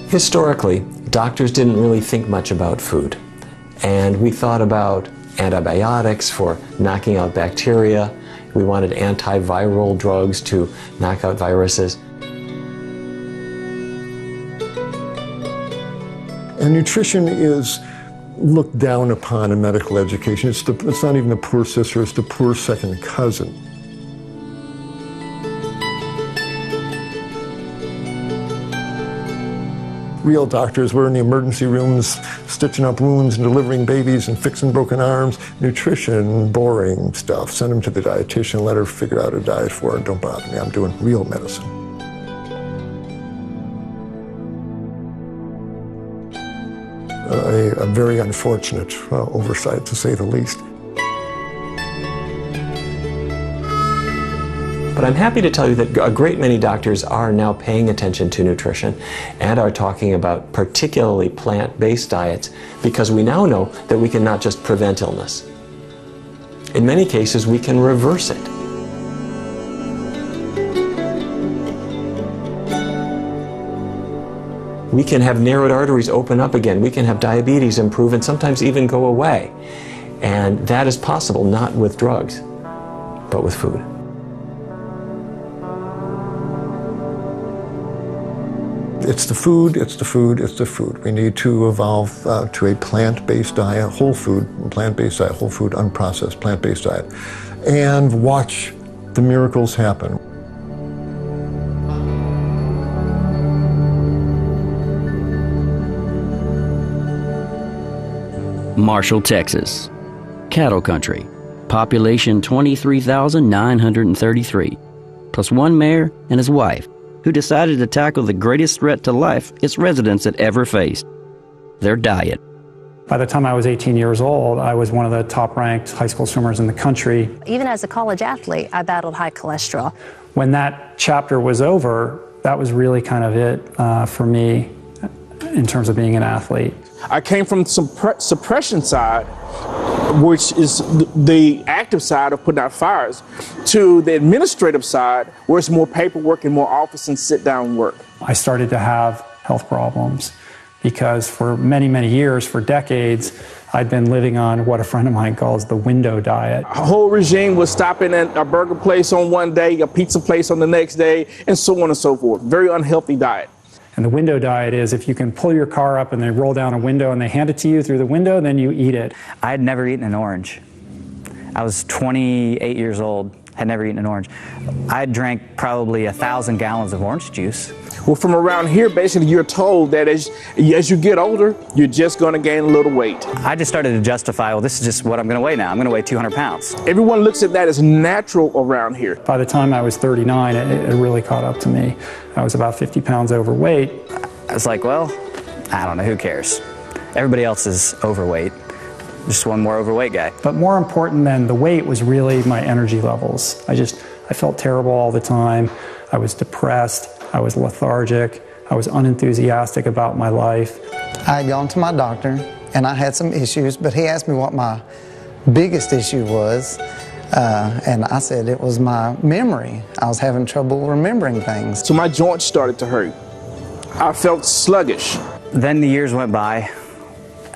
Historically, doctors didn't really think much about food, and we thought about antibiotics for knocking out bacteria. We wanted antiviral drugs to knock out viruses. And nutrition is looked down upon in medical education. It's not even the poor sister, it's the poor second cousin. Real doctors were in the emergency rooms, stitching up wounds and delivering babies and fixing broken arms. Nutrition, boring stuff. Send them to the dietitian, let her figure out a diet for it. Don't bother me, I'm doing real medicine. A very unfortunate oversight, to say the least. But I'm happy to tell you that a great many doctors are now paying attention to nutrition and are talking about particularly plant-based diets, because we now know that we can not just prevent illness. In many cases, we can reverse it. We can have narrowed arteries open up again. We can have diabetes improve and sometimes even go away. And that is possible not with drugs, but with food. It's the food, it's the food, it's the food. We need to evolve to a plant-based diet, whole food, plant-based diet, whole food, unprocessed, plant-based diet, and watch the miracles happen. Marshall, Texas. Cattle country. Population 23,933, plus one mayor and his wife, who decided to tackle the greatest threat to life its residents had ever faced: their diet. By the time I was 18 years old, I was one of the top-ranked high school swimmers in the country. Even as a college athlete, I battled high cholesterol. When that chapter was over, that was really kind of it for me in terms of being an athlete. I came from the suppression side, which is the active side of putting out fires, to the administrative side, where it's more paperwork and more office and sit-down work. I started to have health problems because for many, many years, for decades, I'd been living on what a friend of mine calls the window diet. A whole regime was stopping at a burger place on one day, a pizza place on the next day, and so on and so forth. Very unhealthy diet. And the window diet is if you can pull your car up and they roll down a window and they hand it to you through the window, then you eat it. I had never eaten an orange. I was 28 years old, had never eaten an orange. I drank probably 1,000 gallons of orange juice. Well, from around here, basically, you're told that as you get older, you're just going to gain a little weight. I just started to justify, well, this is just what I'm going to weigh now. I'm going to weigh 200 pounds. Everyone looks at that as natural around here. By the time I was 39, it really caught up to me. I was about 50 pounds overweight. I was like, well, I don't know, who cares? Everybody else is overweight. Just one more overweight guy. But more important than the weight was really my energy levels. I felt terrible all the time. I was depressed. I was lethargic. I was unenthusiastic about my life. I had gone to my doctor and I had some issues, but he asked me what my biggest issue was, and I said it was my memory. I was having trouble remembering things. So my joints started to hurt. I felt sluggish. Then the years went by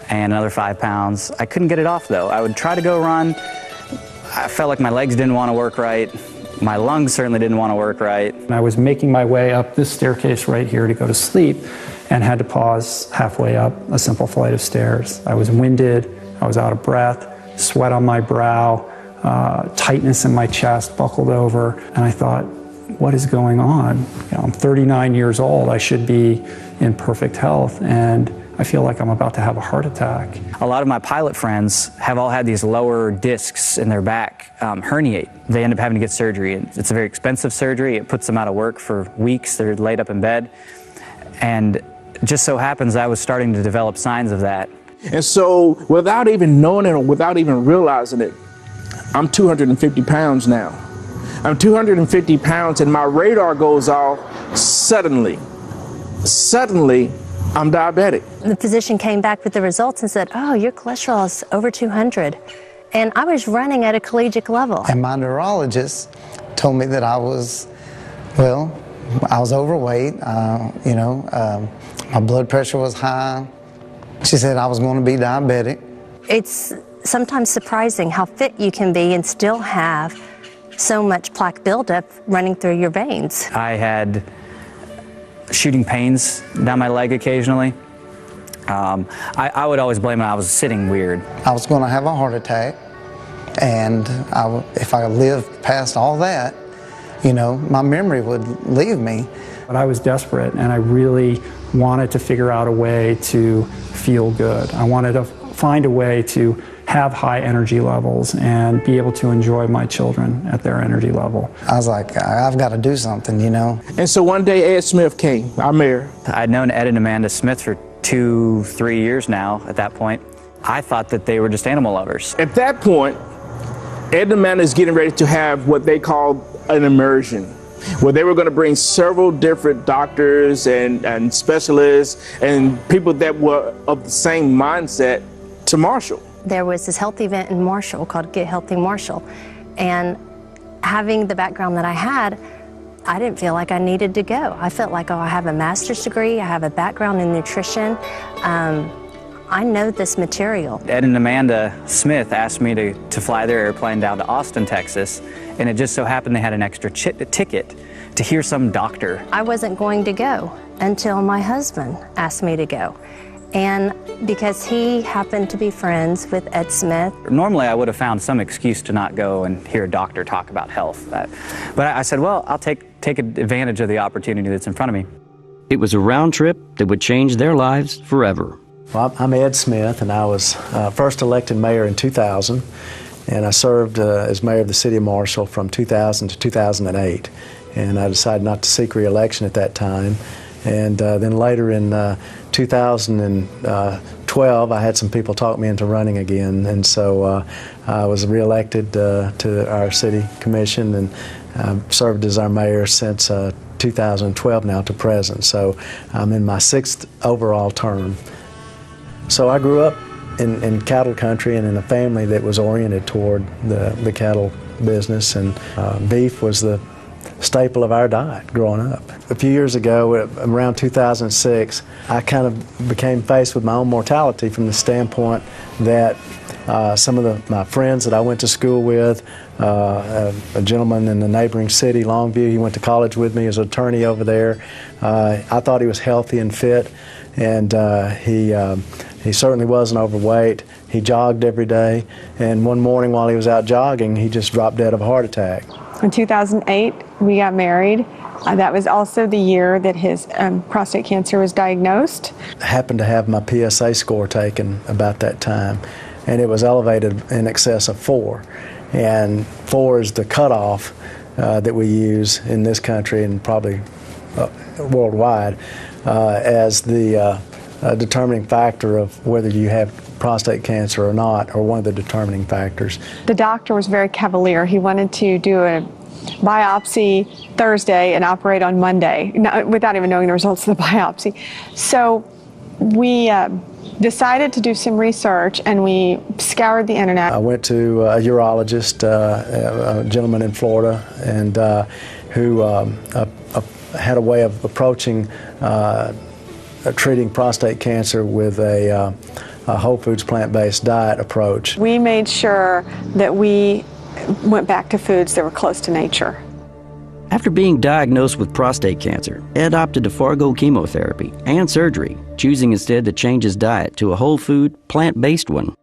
and another 5 pounds. I couldn't get it off though. I would try to go run. I felt like my legs didn't want to work right. My lungs certainly didn't want to work right. I was making my way up this staircase right here to go to sleep and had to pause halfway up a simple flight of stairs. I was winded, I was out of breath, sweat on my brow, tightness in my chest, buckled over, and I thought, what is going on? You know, I'm 39 years old, I should be in perfect health, and I feel like I'm about to have a heart attack. A lot of my pilot friends have all had these lower discs in their back herniate. They end up having to get surgery. It's a very expensive surgery. It puts them out of work for weeks. They're laid up in bed. And it just so happens I was starting to develop signs of that. And so without even knowing it or without even realizing it, I'm 250 pounds now. I'm 250 pounds and my radar goes off suddenly. Suddenly, I'm diabetic. The physician came back with the results and said, oh, your cholesterol is over 200. And I was running at a collegiate level. And my neurologist told me that I was overweight, My blood pressure was high. She said I was going to be diabetic. It's sometimes surprising how fit you can be and still have so much plaque buildup running through your veins. I had shooting pains down my leg occasionally. I would always blame it. I was sitting weird. I was going to have a heart attack, and if I lived past all that, you know, my memory would leave me. But I was desperate, and I really wanted to figure out a way to feel good. I wanted to find a way to have high energy levels and be able to enjoy my children at their energy level. I was like, I've got to do something, you know. And so one day Ed Smith came, our mayor. I'd known Ed and Amanda Smith for 2-3 years now at that point. I thought that they were just animal lovers. At that point, Ed and Amanda is getting ready to have what they called an immersion, where they were going to bring several different doctors and specialists and people that were of the same mindset to Marshall. There was this health event in Marshall called Get Healthy Marshall, and having the background that I had, I didn't feel like I needed to go. I felt like, oh, I have a master's degree, I have a background in nutrition, I know this material. Ed and Amanda Smith asked me to fly their airplane down to Austin, Texas, and it just so happened they had an extra ticket to hear some doctor. I wasn't going to go until my husband asked me to go. And because he happened to be friends with Ed Smith. Normally I would have found some excuse to not go and hear a doctor talk about health. But I said, well, I'll take advantage of the opportunity that's in front of me. It was a round trip that would change their lives forever. Well, I'm Ed Smith, and I was first elected mayor in 2000, and I served as mayor of the city of Marshall from 2000 to 2008. And I decided not to seek re-election at that time. And then later in 2012, I had some people talk me into running again, and so I was re-elected to our city commission and served as our mayor since 2012 now to present. So I'm in my 6th overall term. So I grew up in cattle country and in a family that was oriented toward the cattle business, and beef was the staple of our diet growing up. A few years ago, around 2006, I kind of became faced with my own mortality from the standpoint that some of my friends that I went to school with, a gentleman in the neighboring city, Longview, he went to college with me as an attorney over there. I thought he was healthy and fit, and he certainly wasn't overweight. He jogged every day, and one morning while he was out jogging, he just dropped dead of a heart attack. In 2008, we got married. That was also the year that his prostate cancer was diagnosed. I happened to have my PSA score taken about that time, and it was elevated in excess of 4. And 4 is the cutoff that we use in this country and probably worldwide as the determining factor of whether you have prostate cancer or not, or one of the determining factors. The doctor was very cavalier. He wanted to do a biopsy Thursday and operate on Monday, without even knowing the results of the biopsy. So we decided to do some research, and we scoured the internet. I went to a urologist, a gentleman in Florida, and who had a way of approaching treating prostate cancer with a whole foods plant-based diet approach. We made sure that we went back to foods that were close to nature. After being diagnosed with prostate cancer, Ed opted to forego chemotherapy and surgery, choosing instead to change his diet to a whole food, plant-based one.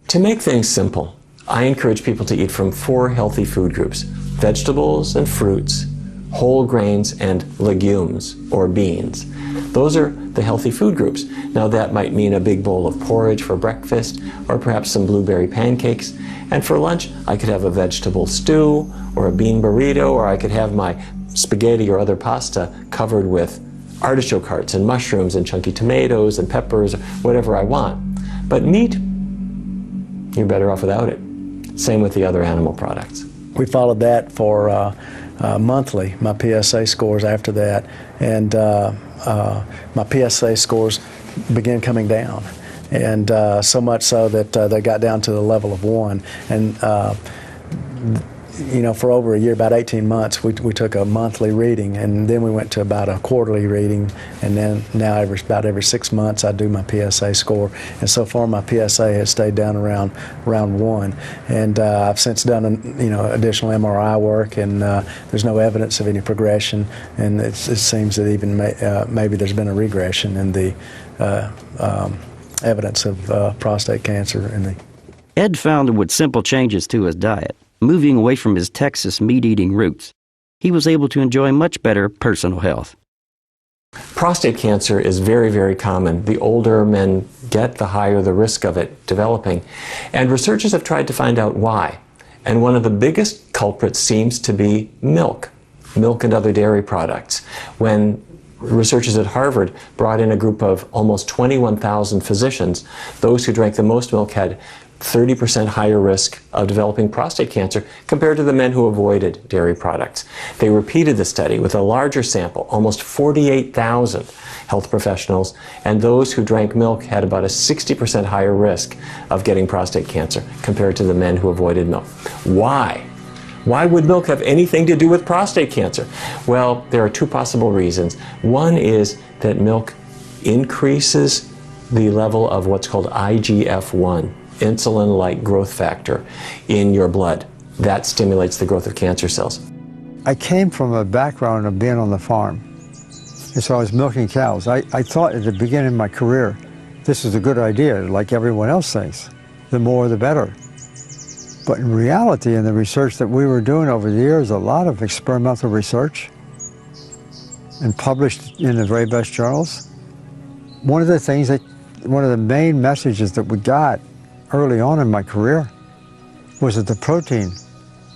To make things simple, I encourage people to eat from 4 healthy food groups: vegetables and fruits, whole grains, and legumes or beans. Those are the healthy food groups. Now that might mean a big bowl of porridge for breakfast, or perhaps some blueberry pancakes. And for lunch, I could have a vegetable stew, or a bean burrito, or I could have my spaghetti or other pasta covered with artichoke hearts and mushrooms and chunky tomatoes and peppers, whatever I want. But meat, you're better off without it. Same with the other animal products. We followed that for monthly, my PSA scores after that, and my PSA scores began coming down, and so much so that they got down to the level of 1. And you know, for over a year, about 18 months, we took a monthly reading, and then we went to about a quarterly reading, and then now about every 6 months I do my PSA score, and so far my PSA has stayed down around 1, and I've since done additional MRI work, and there's no evidence of any progression, and it seems that even maybe there's been a regression in the evidence of prostate cancer in the. Ed found that with simple changes to his diet, moving away from his Texas meat-eating roots, he was able to enjoy much better personal health. Prostate cancer is very, very common. The older men get, the higher the risk of it developing. And researchers have tried to find out why. And one of the biggest culprits seems to be milk and other dairy products. When researchers at Harvard brought in a group of almost 21,000 physicians, those who drank the most milk had 30% higher risk of developing prostate cancer compared to the men who avoided dairy products. They repeated the study with a larger sample, almost 48,000 health professionals, and those who drank milk had about a 60% higher risk of getting prostate cancer compared to the men who avoided milk. Why? Why would milk have anything to do with prostate cancer? Well, there are two possible reasons. One is that milk increases the level of what's called IGF-1, insulin-like growth factor, in your blood. That stimulates the growth of cancer cells. I came from a background of being on the farm, and so I was milking cows. I thought at the beginning of my career, this is a good idea, like everyone else thinks. The more, the better. But in reality, in the research that we were doing over the years, a lot of experimental research, and published in the very best journals, one of the main messages that we got early on in my career was that the protein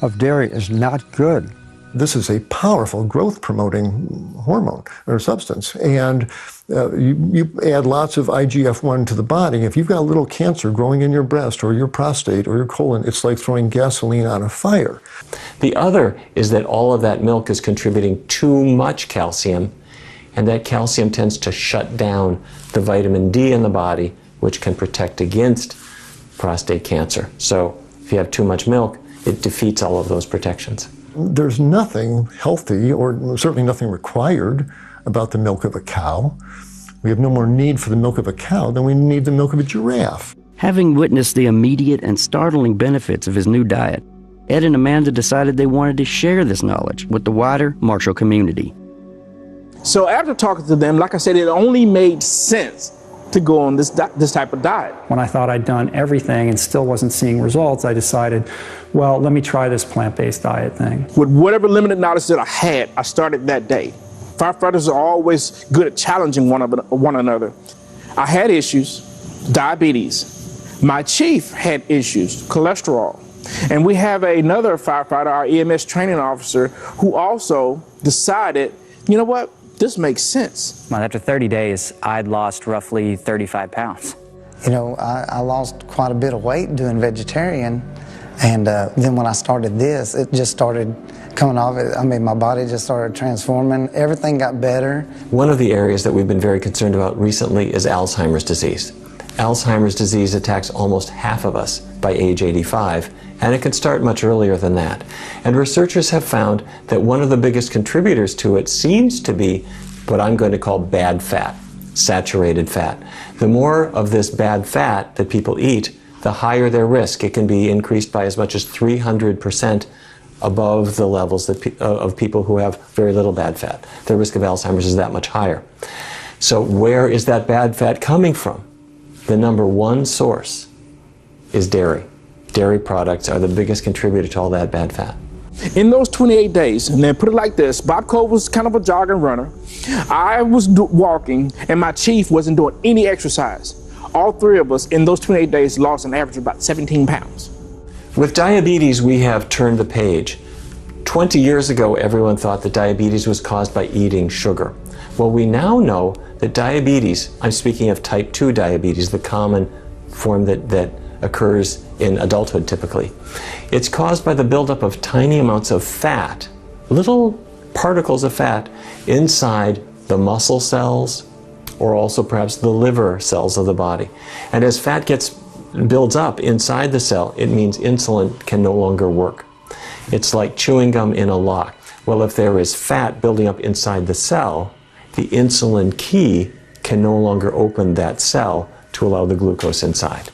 of dairy is not good. This is a powerful growth-promoting hormone or substance, and you add lots of IGF-1 to the body. If you've got a little cancer growing in your breast or your prostate or your colon, it's like throwing gasoline on a fire. The other is that all of that milk is contributing too much calcium, and that calcium tends to shut down the vitamin D in the body, which can protect against prostate cancer. So if you have too much milk, it defeats all of those protections. There's nothing healthy, or certainly nothing required, about the milk of a cow. We have no more need for the milk of a cow than we need the milk of a giraffe. Having witnessed the immediate and startling benefits of his new diet, Ed and Amanda decided they wanted to share this knowledge with the wider Marshall community. So after talking to them, like I said, it only made sense to go on this type of diet. When I thought I'd done everything and still wasn't seeing results, I decided, well, let me try this plant-based diet thing. With whatever limited knowledge that I had, I started that day. Firefighters are always good at challenging one another. I had issues, diabetes. My chief had issues, cholesterol. And we have another firefighter, our EMS training officer, who also decided, you know what? This makes sense. After 30 days, I'd lost roughly 35 pounds. You know, I lost quite a bit of weight doing vegetarian, and then when I started this, it just started coming off. I mean, my body just started transforming. Everything got better. One of the areas that we've been very concerned about recently is Alzheimer's disease. Alzheimer's disease attacks almost half of us by age 85, and it can start much earlier than that. And researchers have found that one of the biggest contributors to it seems to be what I'm going to call bad fat, saturated fat. The more of this bad fat that people eat, the higher their risk. It can be increased by as much as 300% above the levels that of people who have very little bad fat. The risk of Alzheimer's is that much higher. So where is that bad fat coming from? The number one source is dairy. Dairy products are the biggest contributor to all that bad fat. In those 28 days, and then put it like this, Bob Cole was kind of a jogging runner. I was walking, and my chief wasn't doing any exercise. All three of us in those 28 days lost an average of about 17 pounds. With diabetes, we have turned the page. 20 years ago, everyone thought that diabetes was caused by eating sugar. Well, we now know that diabetes, I'm speaking of type 2 diabetes, the common form that occurs in adulthood typically. It's caused by the buildup of tiny amounts of fat, little particles of fat inside the muscle cells, or also perhaps the liver cells of the body. And as fat builds up inside the cell, it means insulin can no longer work. It's like chewing gum in a lock. Well, if there is fat building up inside the cell, the insulin key can no longer open that cell to allow the glucose inside.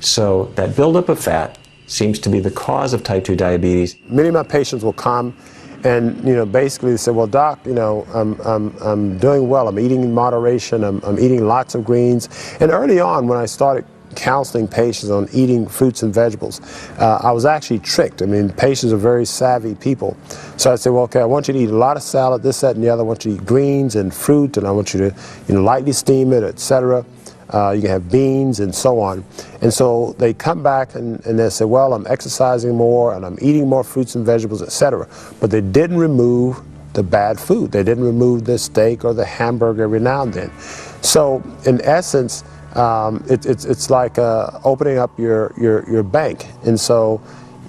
So that buildup of fat seems to be the cause of type 2 diabetes. Many of my patients will come and, basically they say, well, doc, I'm doing well. I'm eating in moderation. I'm eating lots of greens. And early on, when I started counseling patients on eating fruits and vegetables, I was actually tricked. I mean, patients are very savvy people. So I said, well, okay, I want you to eat a lot of salad, this, that, and the other. I want you to eat greens and fruit, and I want you to, lightly steam it, etc. You can have beans and so on. And so they come back and they say, well, I'm exercising more and I'm eating more fruits and vegetables, etc. But they didn't remove the bad food. They didn't remove the steak or the hamburger every now and then. So in essence, it's like opening up your bank. And so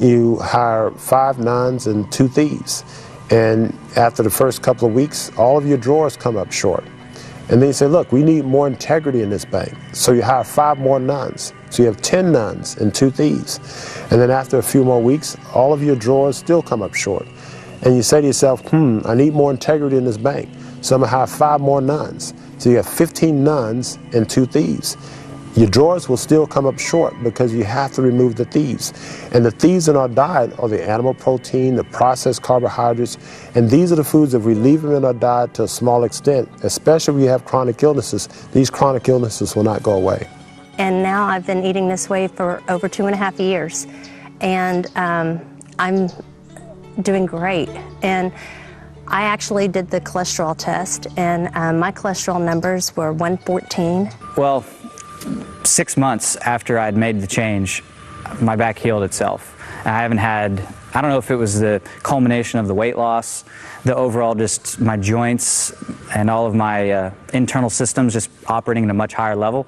you hire 5 nuns and 2 thieves. And after the first couple of weeks, all of your drawers come up short. And then you say, look, we need more integrity in this bank. So you hire 5 more nuns. So you have 10 nuns and 2 thieves. And then after a few more weeks, all of your drawers still come up short. And you say to yourself, I need more integrity in this bank. So I'm gonna hire 5 more nuns. So you have 15 nuns and 2 thieves. Your drawers will still come up short because you have to remove the thieves. And the thieves in our diet are the animal protein, the processed carbohydrates, and these are the foods that we leave them in our diet to a small extent, especially when you have chronic illnesses. These chronic illnesses will not go away. And now I've been eating this way for over 2.5 years, and I'm doing great. And I actually did the cholesterol test, and my cholesterol numbers were 114. Well, 6 months after I'd made the change, my back healed itself. I haven't had, I don't know if it was the culmination of the weight loss, the overall just my joints and all of my internal systems just operating at a much higher level.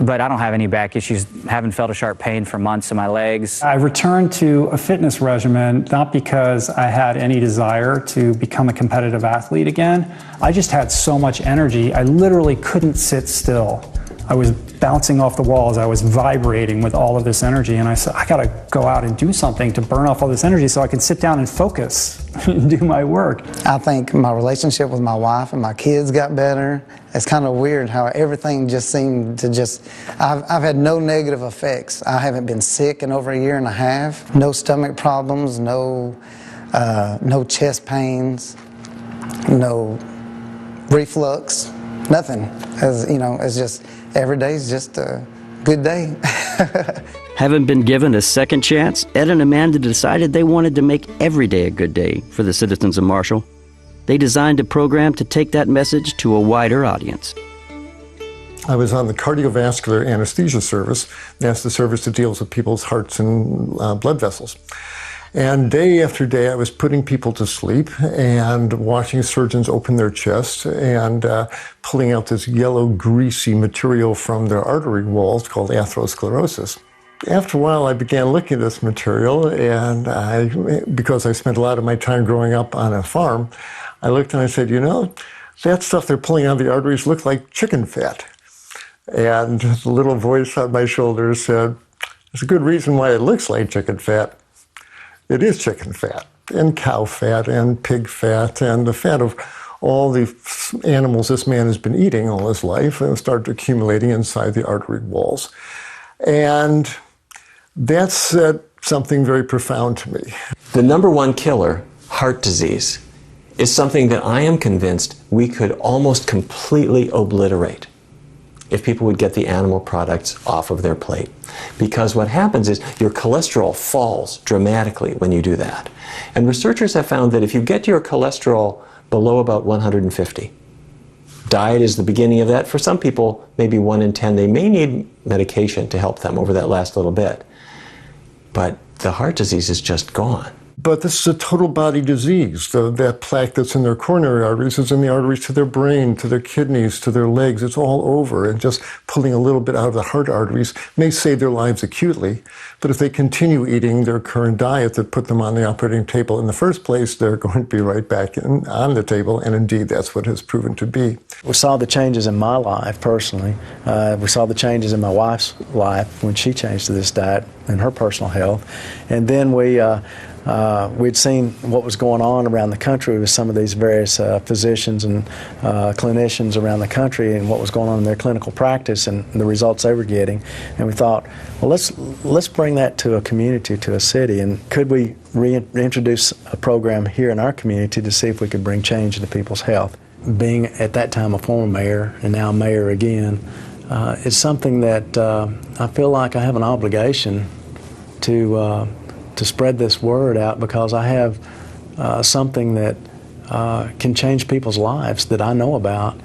But I don't have any back issues, haven't felt a sharp pain for months in my legs. I returned to a fitness regimen not because I had any desire to become a competitive athlete again. I just had so much energy, I literally couldn't sit still. I was bouncing off the walls, I was vibrating with all of this energy, and I said, I gotta go out and do something to burn off all this energy so I can sit down and focus and do my work. I think my relationship with my wife and my kids got better. It's kind of weird how everything just seemed to I've had no negative effects. I haven't been sick in over 1.5 years. No stomach problems, no chest pains, no reflux, nothing. It's just, every day's just a good day. Having been given a second chance, Ed and Amanda decided they wanted to make every day a good day for the citizens of Marshall. They designed a program to take that message to a wider audience. I was on the cardiovascular anesthesia service. That's the service that deals with people's hearts and blood vessels. And day after day, I was putting people to sleep and watching surgeons open their chests and pulling out this yellow, greasy material from their artery walls called atherosclerosis. After a while, I began looking at this material, and because I spent a lot of my time growing up on a farm, I looked and I said, that stuff they're pulling out of the arteries looks like chicken fat. And the little voice on my shoulder said, there's a good reason why it looks like chicken fat. It is chicken fat, and cow fat, and pig fat, and the fat of all the animals this man has been eating all his life, and started accumulating inside the artery walls. And that said something very profound to me. The #1 killer, heart disease, is something that I am convinced we could almost completely obliterate if people would get the animal products off of their plate. Because what happens is your cholesterol falls dramatically when you do that. And researchers have found that if you get your cholesterol below about 150, diet is the beginning of that. For some people, maybe 1 in 10, they may need medication to help them over that last little bit. But the heart disease is just gone. But this is a total body disease. That plaque that's in their coronary arteries is in the arteries to their brain, to their kidneys, to their legs. It's all over. And just pulling a little bit out of the heart arteries may save their lives acutely. But if they continue eating their current diet that put them on the operating table in the first place, they're going to be right back on the table. And indeed, that's what has proven to be. We saw the changes in my life personally. We saw the changes in my wife's life when she changed to this diet and her personal health. And then we we'd seen what was going on around the country with some of these various physicians and clinicians around the country and what was going on in their clinical practice and the results they were getting. And we thought, well, let's bring that to a community, to a city, and could we reintroduce a program here in our community to see if we could bring change into people's health. Being at that time a former mayor and now mayor again, is something that I feel like I have an obligation to spread this word out, because I have something that can change people's lives that I know about,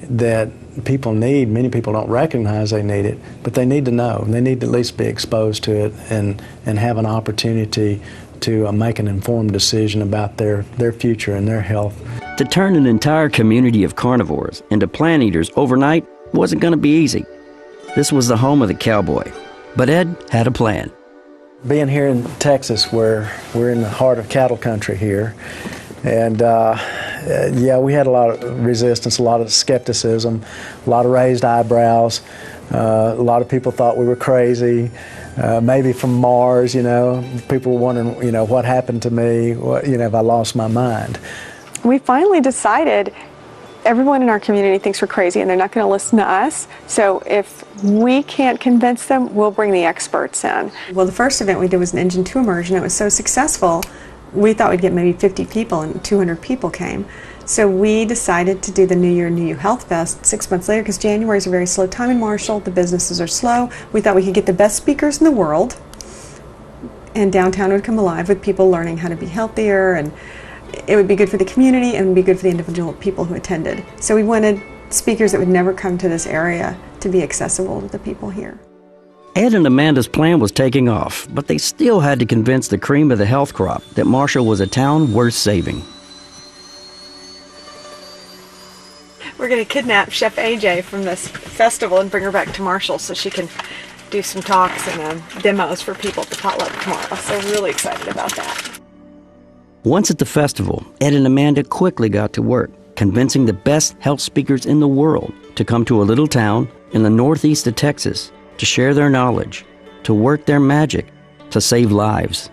that people need. Many people don't recognize they need it, but they need to know. They need to at least be exposed to it and have an opportunity to make an informed decision about their future and their health. To turn an entire community of carnivores into plant eaters overnight wasn't going to be easy. This was the home of the cowboy, but Ed had a plan. Being here in Texas, where we're in the heart of cattle country here, and yeah, we had a lot of resistance, a lot of skepticism, a lot of raised eyebrows. A lot of people thought we were crazy, maybe from Mars, People were wondering, what happened to me, if I lost my mind. We finally decided everyone in our community thinks we're crazy and they're not going to listen to us. So if we can't convince them, we'll bring the experts in. Well, the first event we did was an Engine 2 immersion. It was so successful, we thought we'd get maybe 50 people, and 200 people came. So we decided to do the New Year, New You Health Fest 6 months later, because January is a very slow time in Marshall. The businesses are slow. We thought we could get the best speakers in the world, and downtown would come alive with people learning how to be healthier, and it would be good for the community and would be good for the individual people who attended. So we wanted speakers that would never come to this area to be accessible to the people here. Ed and Amanda's plan was taking off, but they still had to convince the cream of the health crop that Marshall was a town worth saving. We're going to kidnap Chef AJ from this festival and bring her back to Marshall so she can do some talks and demos for people at the potluck tomorrow. So really excited about that. Once at the festival, Ed and Amanda quickly got to work, convincing the best health speakers in the world to come to a little town in the northeast of Texas to share their knowledge, to work their magic, to save lives.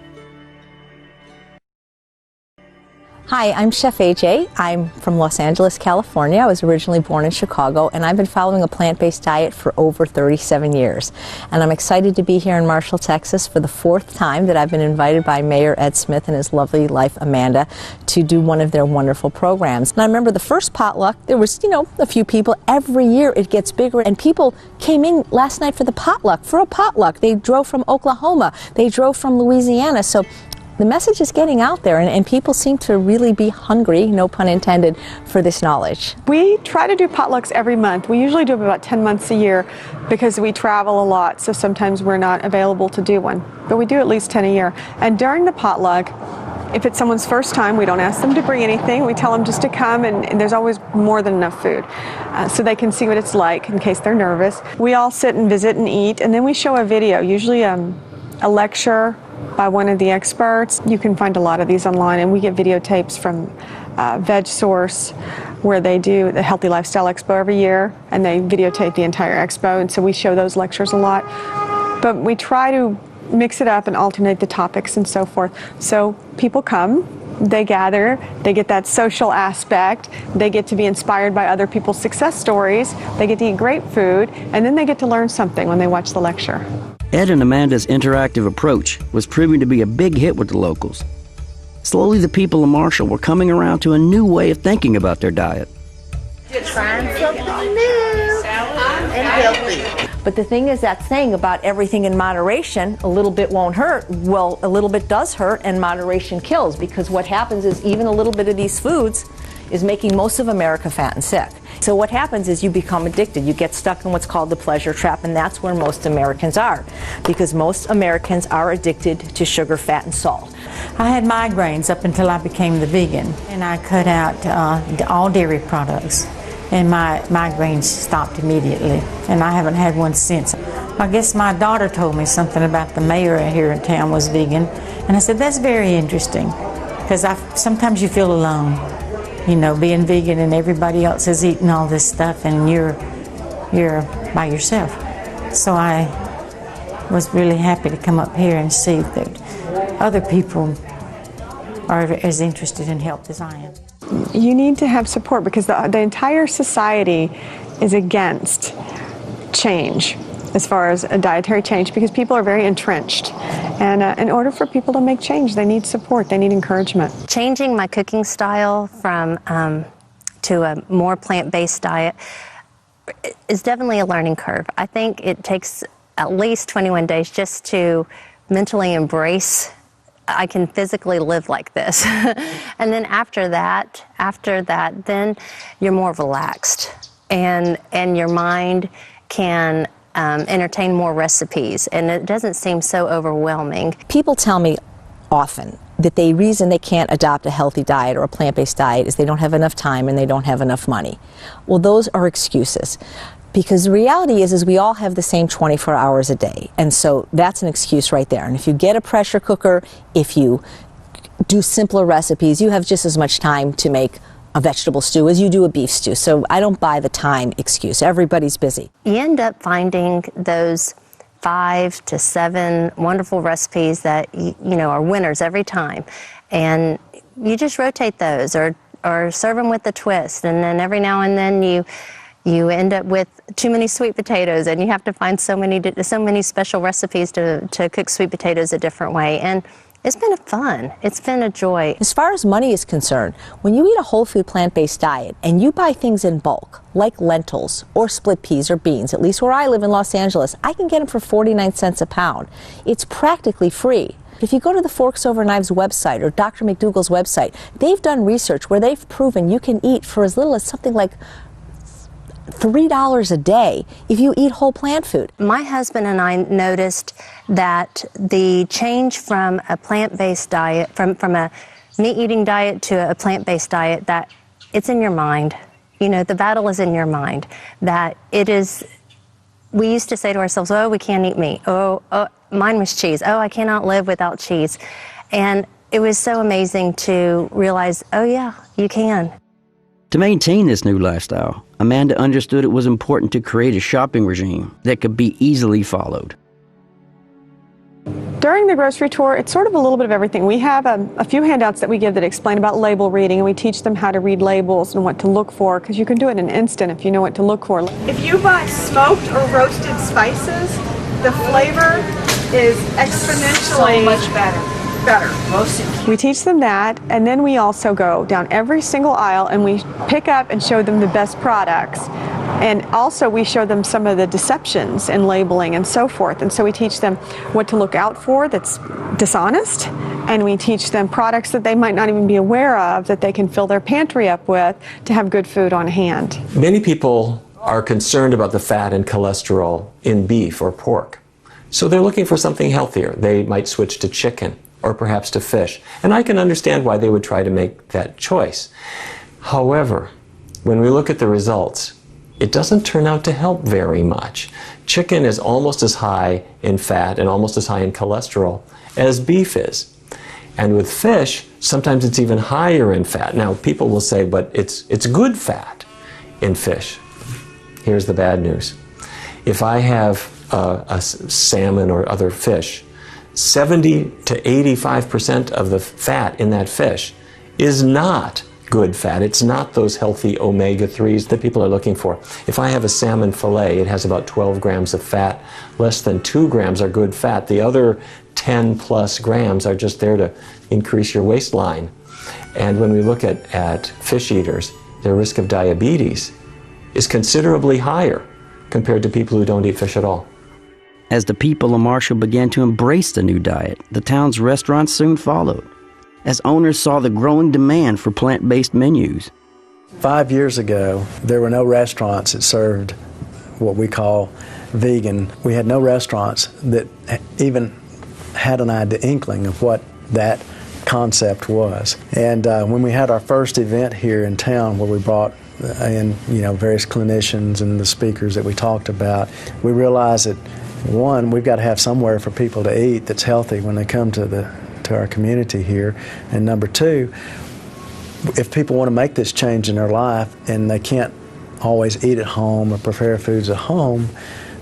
Hi, I'm Chef AJ. I'm from Los Angeles, California. I was originally born in Chicago, and I've been following a plant-based diet for over 37 years. And I'm excited to be here in Marshall, Texas for the 4th time that I've been invited by Mayor Ed Smith and his lovely wife Amanda to do one of their wonderful programs. And I remember the first potluck, there was, a few people. Every year it gets bigger, and people came in last night for a potluck. They drove from Oklahoma. They drove from Louisiana. So the message is getting out there, and people seem to really be hungry, no pun intended, for this knowledge. We try to do potlucks every month. We usually do about 10 months a year because we travel a lot, so sometimes we're not available to do one. But we do at least 10 a year. And during the potluck, if it's someone's first time, we don't ask them to bring anything. We tell them just to come, and there's always more than enough food so they can see what it's like in case they're nervous. We all sit and visit and eat, and then we show a video, usually a lecture by one of the experts. You can find a lot of these online, and we get videotapes from Veg Source, where they do the Healthy Lifestyle Expo every year, and they videotape the entire expo, and so we show those lectures a lot. But we try to mix it up and alternate the topics and so forth. So people come, they gather, they get that social aspect, they get to be inspired by other people's success stories, they get to eat great food, and then they get to learn something when they watch the lecture. Ed and Amanda's interactive approach was proving to be a big hit with the locals. Slowly, the people of Marshall were coming around to a new way of thinking about their diet. Trying something new and healthy. But the thing is, that saying about everything in moderation, a little bit won't hurt. Well, a little bit does hurt, and moderation kills, because what happens is even a little bit of these foods is making most of America fat and sick. So what happens is you become addicted. You get stuck in what's called the pleasure trap, and that's where most Americans are, because most Americans are addicted to sugar, fat, and salt. I had migraines up until I became the vegan, and I cut out all dairy products, and my migraines stopped immediately, and I haven't had one since. I guess my daughter told me something about the mayor here in town was vegan, and I said, that's very interesting, because sometimes you feel alone. Being vegan and everybody else is eating all this stuff and you're by yourself. So I was really happy to come up here and see that other people are as interested in health as I am. You need to have support because the entire society is against change as far as a dietary change because people are very entrenched. And in order for people to make change, they need support, they need encouragement. Changing my cooking style from to a more plant-based diet is definitely a learning curve. I think it takes at least 21 days just to mentally embrace I can physically live like this. And then after that, then you're more relaxed and your mind can entertain more recipes and it doesn't seem so overwhelming. People tell me often that the reason they can't adopt a healthy diet or a plant-based diet is they don't have enough time and they don't have enough money. Well, those are excuses. Because the reality is we all have the same 24 hours a day. And so that's an excuse right there. And if you get a pressure cooker, if you do simpler recipes, you have just as much time to make a vegetable stew as you do a beef stew. So I don't buy the time excuse. Everybody's busy. You end up finding those 5 to 7 wonderful recipes that you know are winners every time. And you just rotate those or serve them with a twist. And then every now and then you end up with too many sweet potatoes and you have to find so many special recipes to cook sweet potatoes a different way. And it's been fun. It's been a joy. As far as money is concerned, when you eat a whole food plant-based diet and you buy things in bulk, like lentils or split peas or beans, at least where I live in Los Angeles, I can get them for 49 cents a pound. It's practically free. If you go to the Forks Over Knives website or Dr. McDougall's website, they've done research where they've proven you can eat for as little as something like $3 a day if you eat whole plant food. My husband and I noticed that the change from a plant-based diet, from a meat-eating diet to a plant-based diet, that it's in your mind. You know, the battle is in your mind. That it is, we used to say to ourselves, oh, we can't eat meat. Oh, mine was cheese. Oh, I cannot live without cheese. And it was so amazing to realize, oh yeah, you can. To maintain this new lifestyle, Amanda understood it was important to create a shopping regime that could be easily followed. During the grocery tour, it's sort of a little bit of everything. We have a few handouts that we give that explain about label reading, and we teach them how to read labels and what to look for, because you can do it in an instant if you know what to look for. If you buy smoked or roasted spices, the flavor is exponentially So much better. We teach them that, and then we also go down every single aisle and we pick up and show them the best products. And also we show them some of the deceptions in labeling and so forth. And so we teach them what to look out for that's dishonest, and we teach them products that they might not even be aware of that they can fill their pantry up with to have good food on hand. Many people are concerned about the fat and cholesterol in beef or pork. So they're looking for something healthier. They might switch to chicken or perhaps to fish. And I can understand why they would try to make that choice. However, when we look at the results, it doesn't turn out to help very much. Chicken is almost as high in fat and almost as high in cholesterol as beef is. And with fish, sometimes it's even higher in fat. Now, people will say, but it's good fat in fish. Here's the bad news. If I have a salmon or other fish, 70 to 85% of the fat in that fish is not good fat. It's not those healthy omega-3s that people are looking for. If I have a salmon fillet, it has about 12 grams of fat. Less than 2 grams are good fat. The other 10 plus grams are just there to increase your waistline. And when we look at fish eaters, their risk of diabetes is considerably higher compared to people who don't eat fish at all. As the people of Marshall began to embrace the new diet, the town's restaurants soon followed, as owners saw the growing demand for plant-based menus. 5 years ago, there were no restaurants that served what we call vegan. We had no restaurants that even had an inkling of what that concept was. And when we had our first event here in town where we brought in various clinicians and the speakers that we talked about, we realized that one, we've got to have somewhere for people to eat that's healthy when they come to our community here. And number two, if people want to make this change in their life and they can't always eat at home or prepare foods at home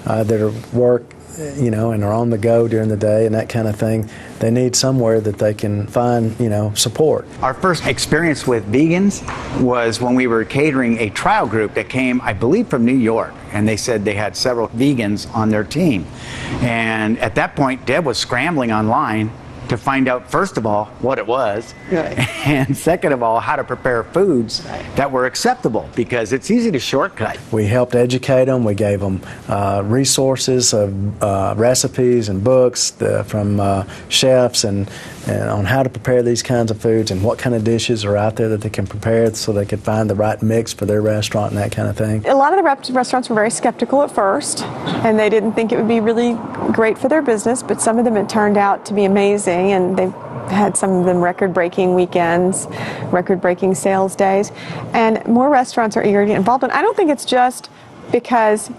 that are work, and are on the go during the day and that kind of thing, they need somewhere that they can find, support. Our first experience with vegans was when we were catering a trial group that came, I believe, from New York, and they said they had several vegans on their team. And at that point, Deb was scrambling online to find out, first of all, what it was, and second of all, how to prepare foods that were acceptable, because it's easy to shortcut. We helped educate them. We gave them resources of recipes and books from chefs and on how to prepare these kinds of foods and what kind of dishes are out there that they can prepare so they could find the right mix for their restaurant and that kind of thing. A lot of the restaurants were very skeptical at first, and they didn't think it would be really great for their business, but some of them it turned out to be amazing, and they've had some of them record-breaking weekends, record-breaking sales days, and more restaurants are eager to get involved. And I don't think it's just because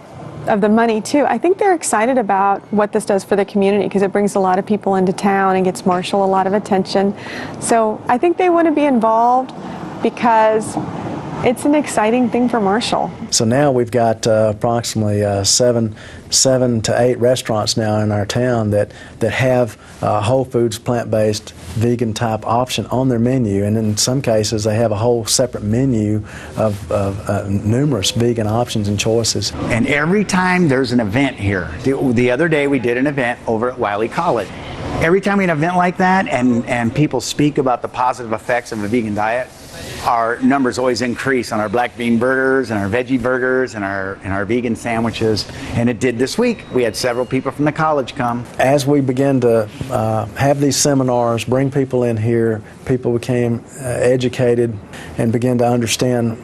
of the money too. I think they're excited about what this does for the community, because it brings a lot of people into town and gets Marshall a lot of attention. So I think they want to be involved because it's an exciting thing for Marshall. So now we've got approximately seven to 8 restaurants now in our town that have whole foods, plant-based, vegan type option on their menu, and in some cases they have a whole separate menu of numerous vegan options and choices. And every time there's an event here, the other day we did an event over at Wiley College. Every time we have an event like that and people speak about the positive effects of a vegan diet, our numbers always increase on our black bean burgers and our veggie burgers and our vegan sandwiches. And it did this week. We had several people from the college come. As we began to have these seminars, bring people in here, people became educated and began to understand,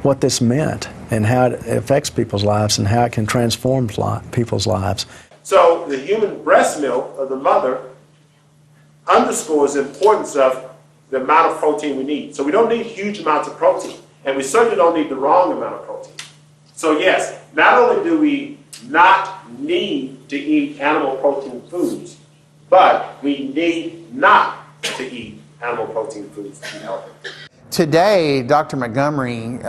what this meant and how it affects people's lives and how it can transform people's lives. So the human breast milk of the mother underscores the importance of the amount of protein we need. So we don't need huge amounts of protein, and we certainly don't need the wrong amount of protein. So yes, not only do we not need to eat animal protein foods, but we need not to eat animal protein foods to be healthy. Today, Dr. Montgomery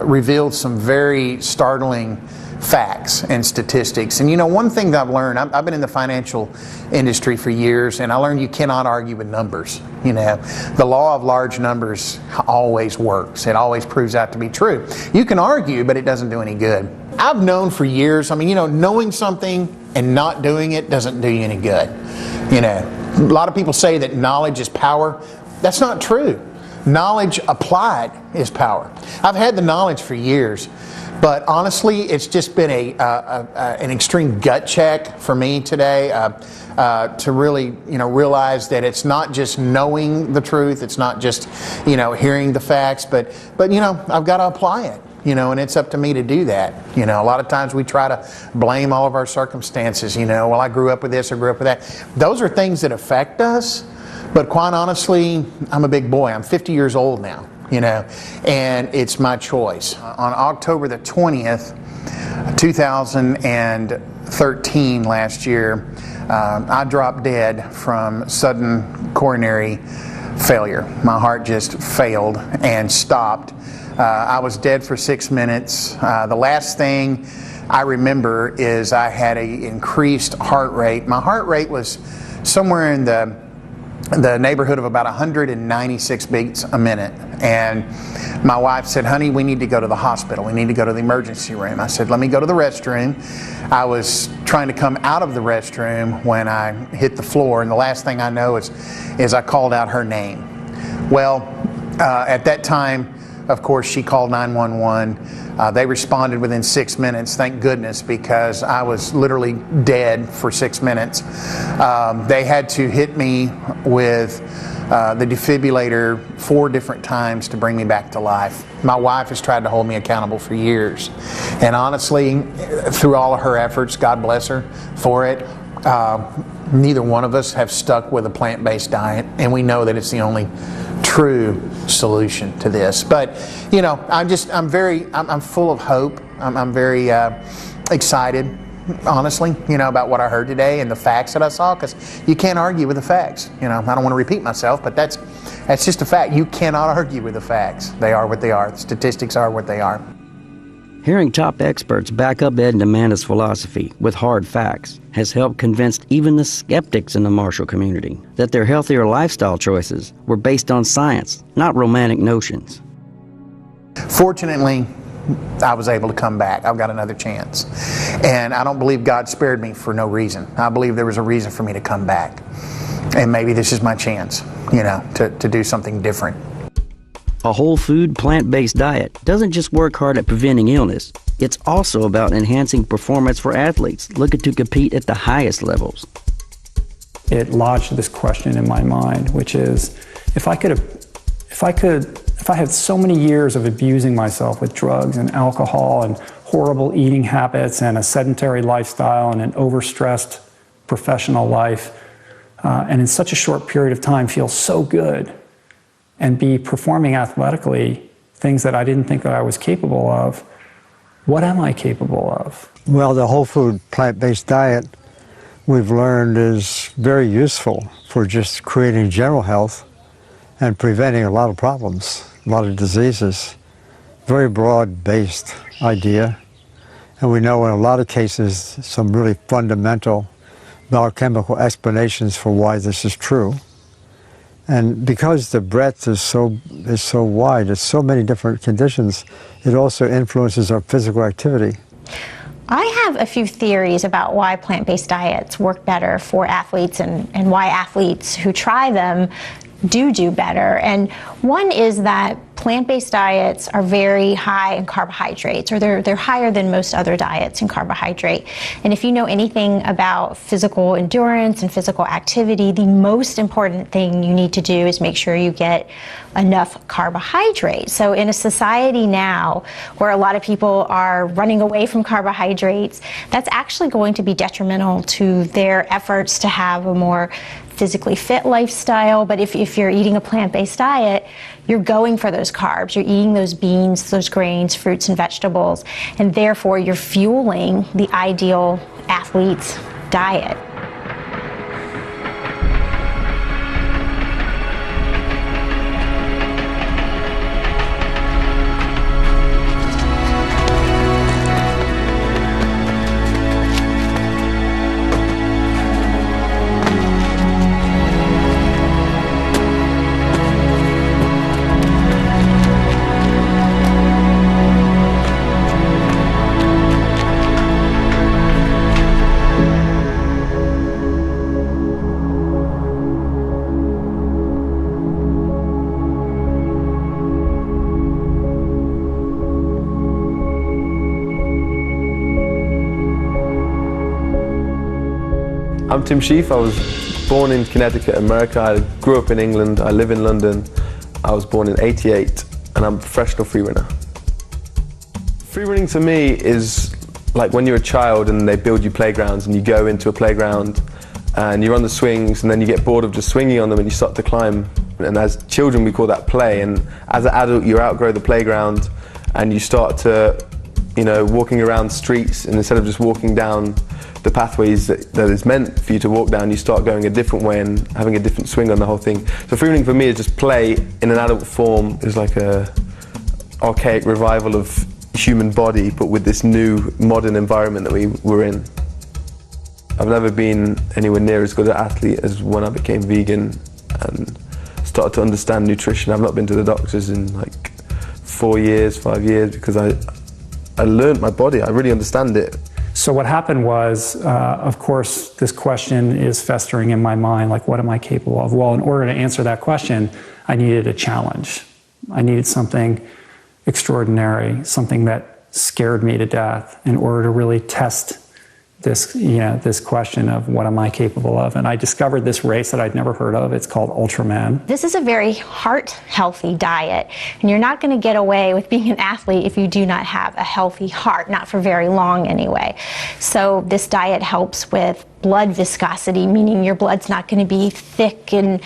revealed some very startling facts and statistics. And one thing that I've learned, I've been in the financial industry for years, and I learned you cannot argue with numbers. The law of large numbers always works. It always proves out to be true. You can argue, but it doesn't do any good. I've known for years, knowing something and not doing it doesn't do you any good. A lot of people say that knowledge is power. That's not true. Knowledge applied is power. I've had the knowledge for years, but honestly, it's just been an extreme gut check for me today to really, realize that it's not just knowing the truth, it's not just, hearing the facts, but I've got to apply it. And it's up to me to do that. A lot of times we try to blame all of our circumstances. Well, I grew up with this, I grew up with that. Those are things that affect us. But quite honestly, I'm a big boy. I'm 50 years old now, and it's my choice. On October the 20th, 2013, last year, I dropped dead from sudden coronary failure. My heart just failed and stopped. I was dead for 6 minutes. The last thing I remember is I had an increased heart rate. My heart rate was somewhere in the neighborhood of about 196 beats a minute. And my wife said, honey, we need to go to the hospital. We need to go to the emergency room. I said, let me go to the restroom. I was trying to come out of the restroom when I hit the floor, and the last thing I know is I called out her name. Well, at that time, of course, she called 911. They responded within 6 minutes, thank goodness, because I was literally dead for 6 minutes. They had to hit me with the defibrillator 4 different times to bring me back to life. My wife has tried to hold me accountable for years. And honestly, through all of her efforts, God bless her for it, neither one of us have stuck with a plant-based diet, and we know that it's the only true solution to this. But I'm full of hope. I'm very excited, honestly, about what I heard today and the facts that I saw, because you can't argue with the facts. I don't want to repeat myself, but that's just a fact. You cannot argue with the facts. They are what they are. The statistics are what they are. Hearing top experts back up Ed and Amanda's philosophy with hard facts has helped convince even the skeptics in the Marshall community that their healthier lifestyle choices were based on science, not romantic notions. Fortunately, I was able to come back. I've got another chance. And I don't believe God spared me for no reason. I believe there was a reason for me to come back. And maybe this is my chance, to do something different. A whole food, plant-based diet doesn't just work hard at preventing illness. It's also about enhancing performance for athletes looking to compete at the highest levels. It lodged this question in my mind, which is, if I had so many years of abusing myself with drugs and alcohol and horrible eating habits and a sedentary lifestyle and an overstressed professional life, and in such a short period of time feel so good and be performing athletically things that I didn't think that I was capable of, what am I capable of? Well, the whole food plant-based diet we've learned is very useful for just creating general health and preventing a lot of problems, a lot of diseases. Very broad-based idea. And we know in a lot of cases some really fundamental biochemical explanations for why this is true. And because the breadth is so wide, it's so many different conditions, it also influences our physical activity. I have a few theories about why plant-based diets work better for athletes and why athletes who try them do better. And one is that plant-based diets are very high in carbohydrates, or they're higher than most other diets in carbohydrate. And if you know anything about physical endurance and physical activity, the most important thing you need to do is make sure you get enough carbohydrate. So in a society now where a lot of people are running away from carbohydrates, that's actually going to be detrimental to their efforts to have a more physically fit lifestyle. But if you're eating a plant-based diet, you're going for those carbs, you're eating those beans, those grains, fruits and vegetables, and therefore you're fueling the ideal athlete's diet. I'm Tim Sheaf. I was born in Connecticut, America. I grew up in England. I live in London. I was born in '88 and I'm a professional free runner. Free running to me is like when you're a child and they build you playgrounds and you go into a playground and you're on the swings and then you get bored of just swinging on them and you start to climb. And as children we call that play, and as an adult you outgrow the playground and you start to, walking around streets, and instead of just walking down the pathways that is meant for you to walk down, you start going a different way and having a different swing on the whole thing. So free running for me is just play in an adult form. It's like a archaic revival of human body, but with this new modern environment that we were in. I've never been anywhere near as good an athlete as when I became vegan and started to understand nutrition. I've not been to the doctors in like 5 years, because I learned my body. I really understand it. So what happened was, of course, this question is festering in my mind, like, what am I capable of? Well, in order to answer that question, I needed a challenge. I needed something extraordinary, something that scared me to death in order to really test this question of what am I capable of. And I discovered this race that I'd never heard of. It's called Ultraman. This is a very heart-healthy diet, and you're not going to get away with being an athlete if you do not have a healthy heart, not for very long anyway. So this diet helps with blood viscosity, meaning your blood's not going to be thick and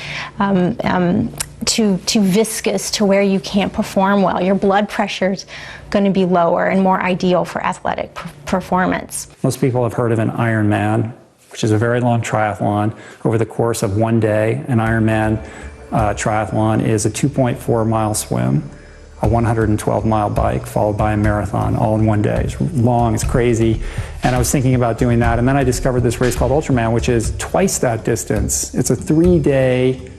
too viscous to where you can't perform well. Your blood pressure's going to be lower and more ideal for athletic performance. Most people have heard of an Ironman, which is a very long triathlon. Over the course of one day, an Ironman triathlon is a 2.4 mile swim, a 112-mile bike followed by a marathon all in one day. It's long, it's crazy. And I was thinking about doing that. And then I discovered this race called Ultraman, which is twice that distance. It's a 3-day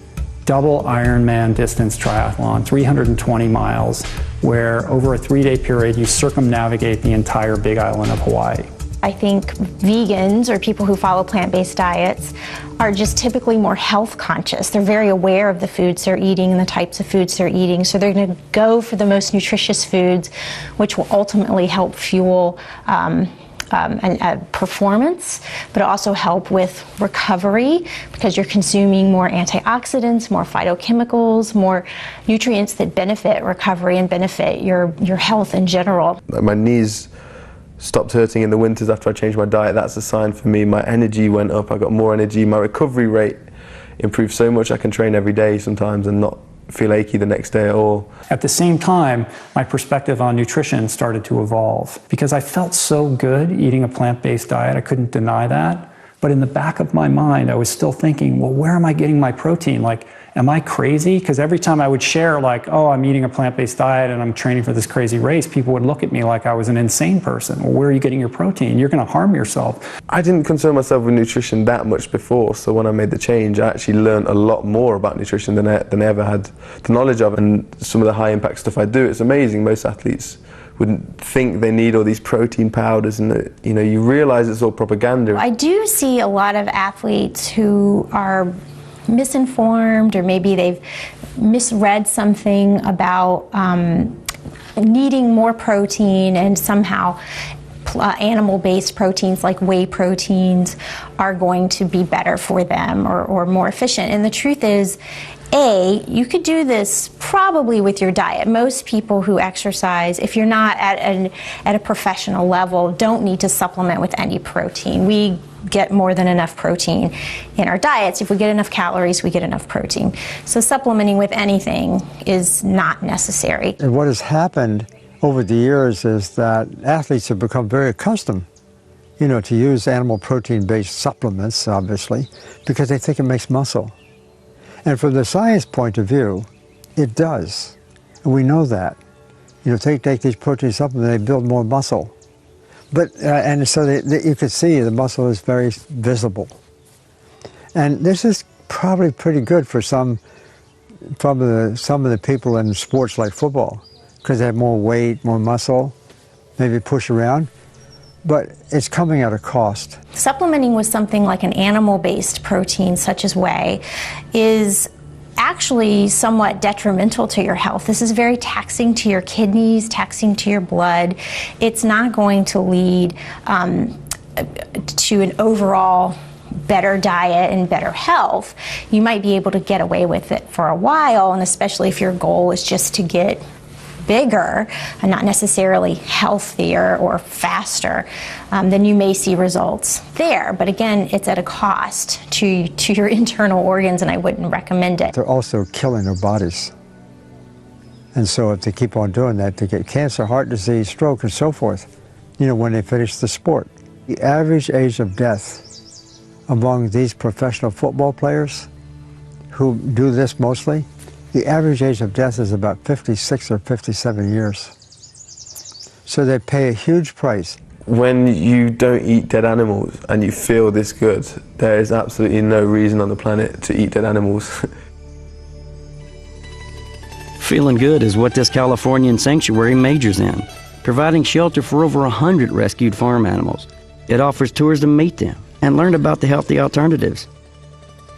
double Ironman distance triathlon, 320 miles, where over a 3-day period you circumnavigate the entire big island of Hawaii. I think vegans or people who follow plant-based diets are just typically more health conscious. They're very aware of the foods they're eating and the types of foods they're eating, so they're going to go for the most nutritious foods, which will ultimately help fuel performance, but also help with recovery because you're consuming more antioxidants, more phytochemicals, more nutrients that benefit recovery and benefit your health in general. My knees stopped hurting in the winters after I changed my diet. That's a sign for me. My energy went up, I got more energy, my recovery rate improved so much. I can train every day sometimes and not feel achy the next day at all. At the same time, my perspective on nutrition started to evolve because I felt so good eating a plant-based diet. I couldn't deny that. But in the back of my mind, I was still thinking, well, where am I getting my protein? Like, am I crazy? Because every time I would share, like, oh, I'm eating a plant-based diet and I'm training for this crazy race, people would look at me like I was an insane person. Well, where are you getting your protein? You're going to harm yourself. I didn't concern myself with nutrition that much before, so when I made the change, I actually learned a lot more about nutrition than I ever had the knowledge of. And some of the high-impact stuff I do, it's amazing. Most athletes wouldn't think they need all these protein powders, and you realize it's all propaganda. I do see a lot of athletes who are misinformed, or maybe they've misread something about needing more protein, and somehow animal-based proteins like whey proteins are going to be better for them or more efficient. And the truth is, you could do this probably with your diet. Most people who exercise, if you're not at a professional level, don't need to supplement with any protein. We get more than enough protein in our diets. If we get enough calories, we get enough protein. So supplementing with anything is not necessary. And what has happened over the years is that athletes have become very accustomed, to use animal protein-based supplements, obviously, because they think it makes muscle. And from the science point of view, it does. And we know that. Take these protein supplements, they build more muscle. But, and so you can see the muscle is very visible. And this is probably pretty good for some of the people in sports like football, because they have more weight, more muscle, maybe push around. But it's coming at a cost. Supplementing with something like an animal-based protein, such as whey, is actually somewhat detrimental to your health. This is very taxing to your kidneys, taxing to your blood. It's not going to lead to an overall better diet and better health. You might be able to get away with it for a while, and especially if your goal is just to get bigger and not necessarily healthier or faster, then you may see results there. But again, it's at a cost to your internal organs, and I wouldn't recommend it. They're also killing their bodies. And so if they keep on doing that, they get cancer, heart disease, stroke, and so forth, when they finish the sport. The average age of death among these professional football players who do this mostly, the average age of death is about 56 or 57 years. So they pay a huge price. When you don't eat dead animals and you feel this good, there is absolutely no reason on the planet to eat dead animals. Feeling good is what this Californian sanctuary majors in, providing shelter for over 100 rescued farm animals. It offers tours to meet them and learn about the healthy alternatives.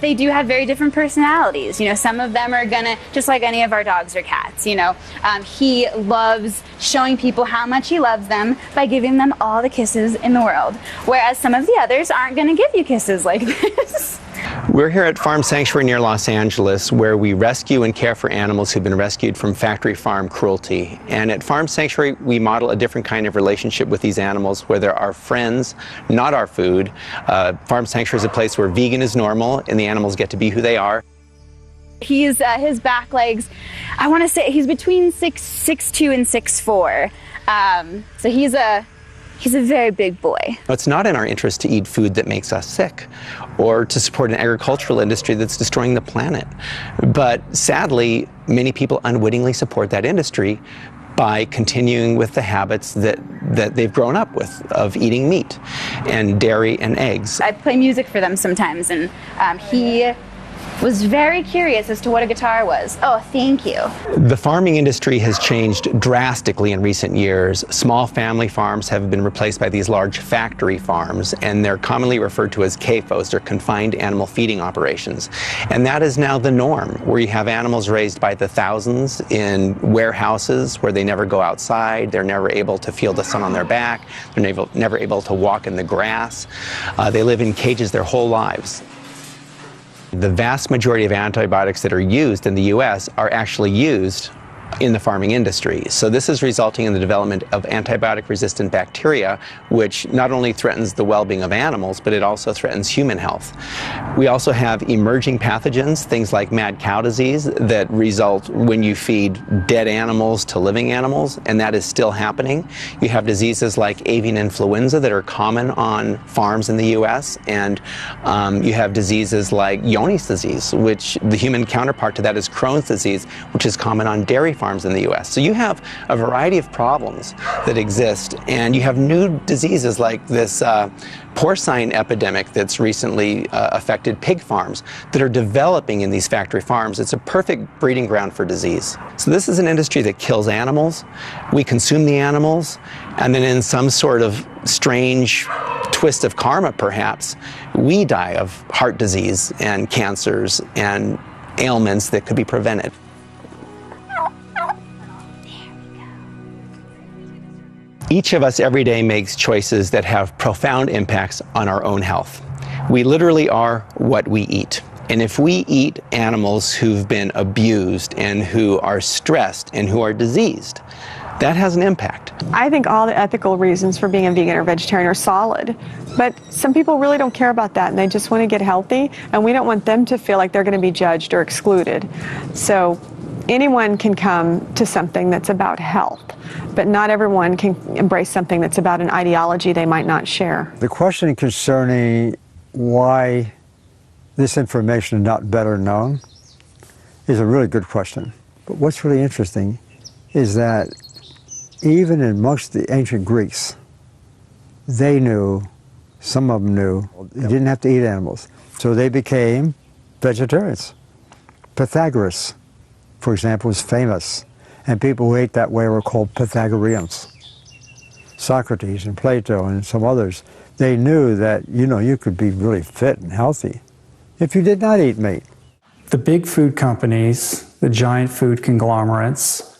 They do have very different personalities. Some of them are gonna, just like any of our dogs or cats, he loves showing people how much he loves them by giving them all the kisses in the world, whereas some of the others aren't gonna give you kisses like this. We're here at Farm Sanctuary near Los Angeles, where we rescue and care for animals who've been rescued from factory farm cruelty. And at Farm Sanctuary, we model a different kind of relationship with these animals, where they're our friends, not our food. Farm Sanctuary is a place where vegan is normal and the animals get to be who they are. He's, his back legs, I want to say he's between 6'2" and 6'4". So he's a very big boy. It's not in our interest to eat food that makes us sick or to support an agricultural industry that's destroying the planet. But sadly, many people unwittingly support that industry by continuing with the habits that they've grown up with of eating meat and dairy and eggs. I play music for them sometimes, and he was very curious as to what a guitar was. Oh, thank you. The farming industry has changed drastically in recent years. Small family farms have been replaced by these large factory farms, and they're commonly referred to as CAFOs, or confined animal feeding operations. And that is now the norm, where you have animals raised by the thousands in warehouses where they never go outside, they're never able to feel the sun on their back, they're never able to walk in the grass. They live in cages their whole lives. The vast majority of antibiotics that are used in the U.S. are actually used in the farming industry. So this is resulting in the development of antibiotic-resistant bacteria, which not only threatens the well-being of animals, but it also threatens human health. We also have emerging pathogens, things like mad cow disease, that result when you feed dead animals to living animals, and that is still happening. You have diseases like avian influenza that are common on farms in the U.S., and you have diseases like Johne's disease, which the human counterpart to that is Crohn's disease, which is common on dairy farms in the U.S. So you have a variety of problems that exist, and you have new diseases like this porcine epidemic that's recently affected pig farms that are developing in these factory farms. It's a perfect breeding ground for disease. So this is an industry that kills animals. We consume the animals, and then in some sort of strange twist of karma, perhaps, we die of heart disease and cancers and ailments that could be prevented. Each of us every day makes choices that have profound impacts on our own health. We literally are what we eat. And if we eat animals who've been abused and who are stressed and who are diseased, that has an impact. I think all the ethical reasons for being a vegan or vegetarian are solid, but some people really don't care about that, and they just want to get healthy, and we don't want them to feel like they're going to be judged or excluded. So anyone can come to something that's about health, but not everyone can embrace something that's about an ideology they might not share. The question concerning why this information is not better known is a really good question. But what's really interesting is that even in most of the ancient Greeks, they knew, some of them knew, they didn't have to eat animals. So they became vegetarians. Pythagoras, for example, was famous, and people who ate that way were called Pythagoreans. Socrates and Plato and some others, they knew that, you could be really fit and healthy if you did not eat meat. The big food companies, the giant food conglomerates,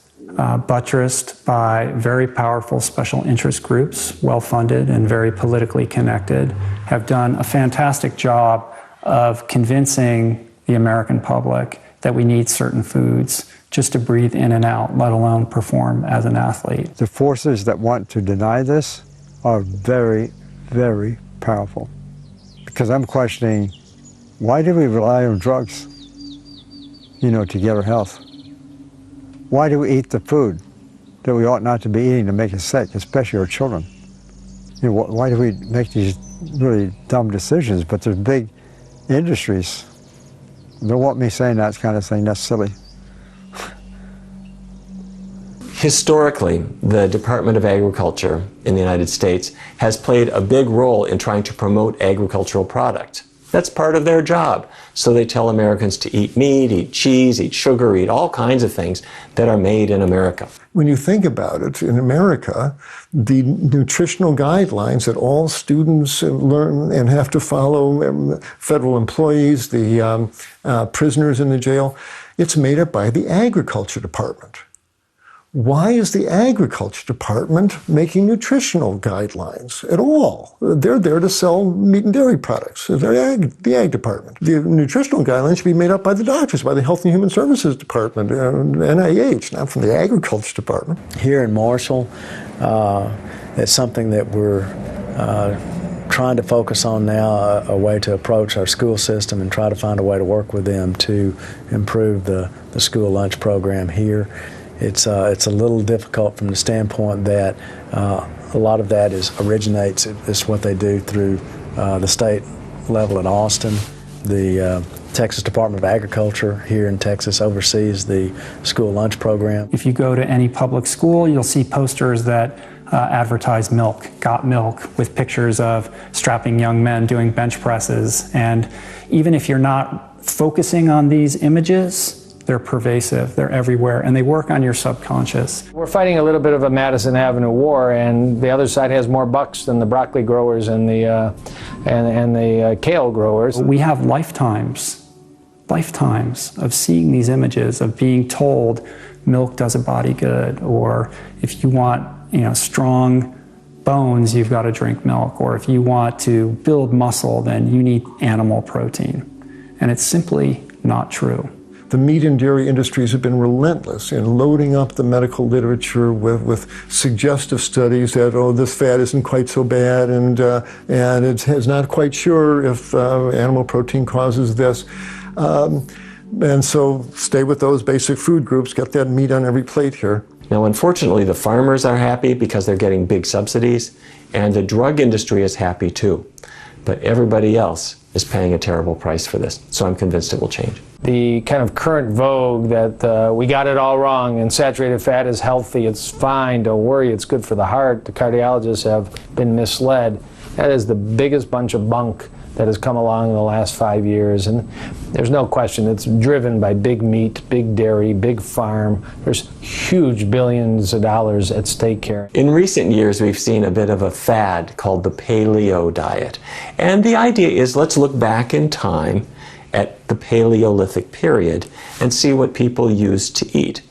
buttressed by very powerful special interest groups, well-funded and very politically connected, have done a fantastic job of convincing the American public that we need certain foods just to breathe in and out, let alone perform as an athlete. The forces that want to deny this are very, very powerful. Because I'm questioning, why do we rely on drugs, to get our health? Why do we eat the food that we ought not to be eating to make us sick, especially our children? Why do we make these really dumb decisions? But there's big industries. Don't want me saying that kind of thing, that's silly. Historically, the Department of Agriculture in the United States has played a big role in trying to promote agricultural product. That's part of their job. So they tell Americans to eat meat, eat cheese, eat sugar, eat all kinds of things that are made in America. When you think about it, in America, the nutritional guidelines that all students learn and have to follow, federal employees, the prisoners in the jail, it's made up by the Agriculture Department. Why is the Agriculture Department making nutritional guidelines at all? They're there to sell meat and dairy products. They're the Ag Department. The nutritional guidelines should be made up by the doctors, by the Health and Human Services Department, NIH, not from the Agriculture Department. Here in Marshall, it's something that we're trying to focus on now, a way to approach our school system and try to find a way to work with them to improve the school lunch program here. It's a little difficult from the standpoint that a lot of that originates. It's what they do through the state level in Austin. The Texas Department of Agriculture here in Texas oversees the school lunch program. If you go to any public school, you'll see posters that advertise milk, got milk, with pictures of strapping young men doing bench presses. And even if you're not focusing on these images, they're pervasive, they're everywhere, and they work on your subconscious. We're fighting a little bit of a Madison Avenue war, and the other side has more bucks than the broccoli growers and the kale growers. We have lifetimes of seeing these images, of being told milk does a body good, or if you want strong bones, you've got to drink milk, or if you want to build muscle, then you need animal protein. And it's simply not true. The meat and dairy industries have been relentless in loading up the medical literature with suggestive studies that, oh, this fat isn't quite so bad, and it's not quite sure if animal protein causes this. And so stay with those basic food groups, get that meat on every plate here. Now, unfortunately, the farmers are happy because they're getting big subsidies, and the drug industry is happy too. But everybody else is paying a terrible price for this, so I'm convinced it will change. The kind of current vogue that we got it all wrong and saturated fat is healthy, it's fine, don't worry, it's good for the heart, the cardiologists have been misled. That is the biggest bunch of bunk that has come along in the last 5 years, and there's no question it's driven by big meat, big dairy, big farm. There's huge billions of dollars at stake here. In recent years, we've seen a bit of a fad called the paleo diet, and the idea is let's look back in time at the Paleolithic period and see what people used to eat.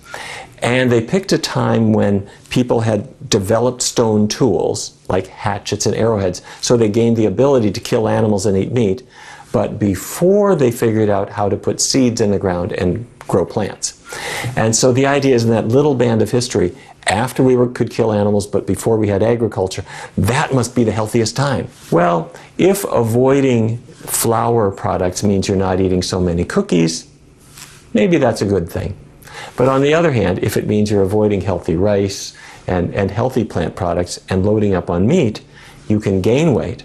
And they picked a time when people had developed stone tools, like hatchets and arrowheads, so they gained the ability to kill animals and eat meat, but before they figured out how to put seeds in the ground and grow plants. And so the idea is in that little band of history, after we could kill animals, but before we had agriculture, that must be the healthiest time. Well, if avoiding flour products means you're not eating so many cookies, maybe that's a good thing. But on the other hand, if it means you're avoiding healthy rice and healthy plant products and loading up on meat, you can gain weight,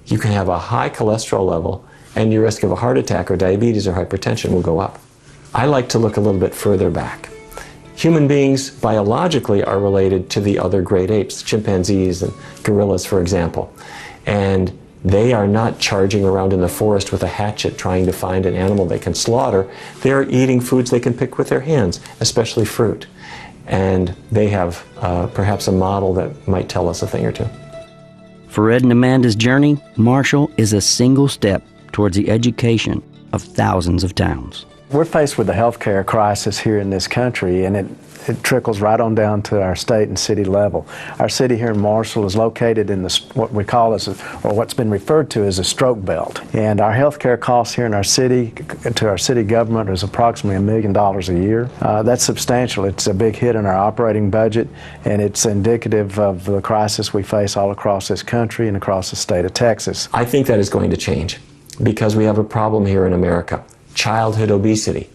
you can have a high cholesterol level, and your risk of a heart attack or diabetes or hypertension will go up. I like to look a little bit further back. Human beings biologically are related to the other great apes, chimpanzees and gorillas, for example. And they are not charging around in the forest with a hatchet trying to find an animal they can slaughter. They're eating foods they can pick with their hands, especially fruit. And they have perhaps a model that might tell us a thing or two. For Ed and Amanda's journey, Marshall is a single step towards the education of thousands of towns. We're faced with a healthcare crisis here in this country, and it trickles right on down to our state and city level. Our city here in Marshall is located in what we call or what's been referred to as a stroke belt. And our healthcare costs here in our city, to our city government, is approximately $1 million a year. That's substantial. It's a big hit in our operating budget, and it's indicative of the crisis we face all across this country and across the state of Texas. I think that is going to change because we have a problem here in America, childhood obesity.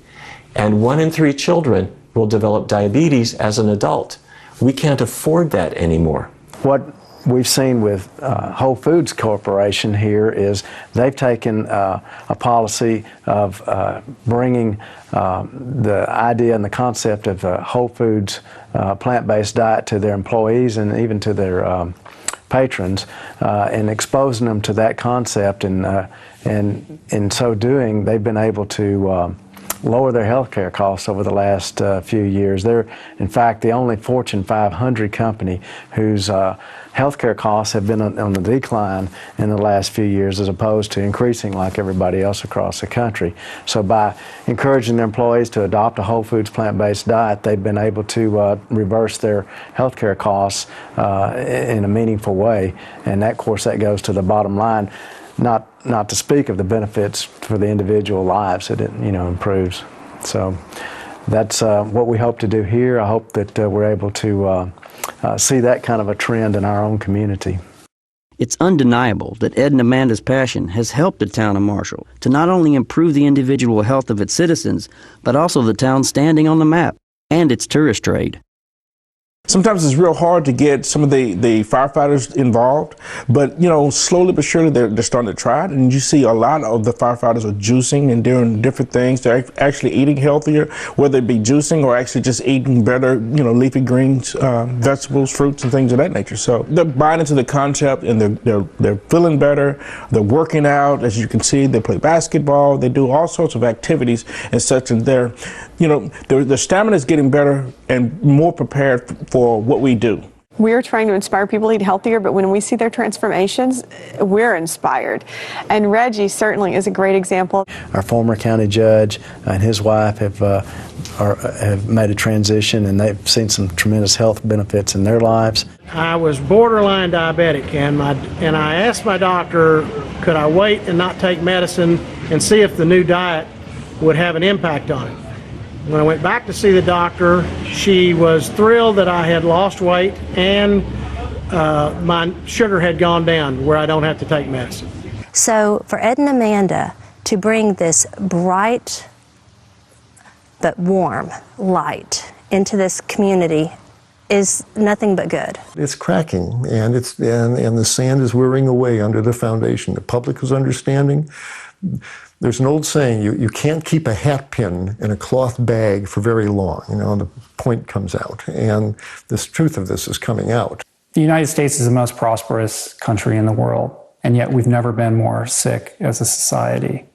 And 1 in 3 children will develop diabetes as an adult. We can't afford that anymore. What we've seen with Whole Foods Corporation here is they've taken a policy of bringing the idea and the concept of Whole Foods plant-based diet to their employees and even to their patrons, and exposing them to that concept, and in so doing, they've been able to lower their health care costs over the last few years. They're, in fact, the only Fortune 500 company whose health care costs have been on the decline in the last few years as opposed to increasing like everybody else across the country. So by encouraging their employees to adopt a Whole Foods plant-based diet, they've been able to reverse their health care costs in a meaningful way. And that, of course, that goes to the bottom line. Not to speak of the benefits for the individual lives that it improves. So that's what we hope to do here. I hope that we're able to see that kind of a trend in our own community. It's undeniable that Ed and Amanda's passion has helped the town of Marshall to not only improve the individual health of its citizens, but also the town's standing on the map and its tourist trade. Sometimes it's real hard to get some of the firefighters involved, but slowly but surely they're starting to try it, and you see a lot of the firefighters are juicing and doing different things. They're actually eating healthier, whether it be juicing or actually just eating better, leafy greens, vegetables, fruits, and things of that nature. So they're buying into the concept, and they're feeling better. They're working out, as you can see. They play basketball. They do all sorts of activities and such, and their stamina is getting better and more prepared for what we do. We're trying to inspire people to eat healthier, but when we see their transformations, we're inspired. And Reggie certainly is a great example. Our former county judge and his wife have made a transition, and they've seen some tremendous health benefits in their lives. I was borderline diabetic, and I asked my doctor, could I wait and not take medicine and see if the new diet would have an impact on it. When I went back to see the doctor, she was thrilled that I had lost weight and my sugar had gone down where I don't have to take medicine. So for Ed and Amanda to bring this bright but warm light into this community is nothing but good. It's cracking, and the sand is wearing away under the foundation. The public is understanding. There's an old saying, you can't keep a hat pin in a cloth bag for very long. The point comes out, and this truth of this is coming out. The United States is the most prosperous country in the world, and yet we've never been more sick as a society.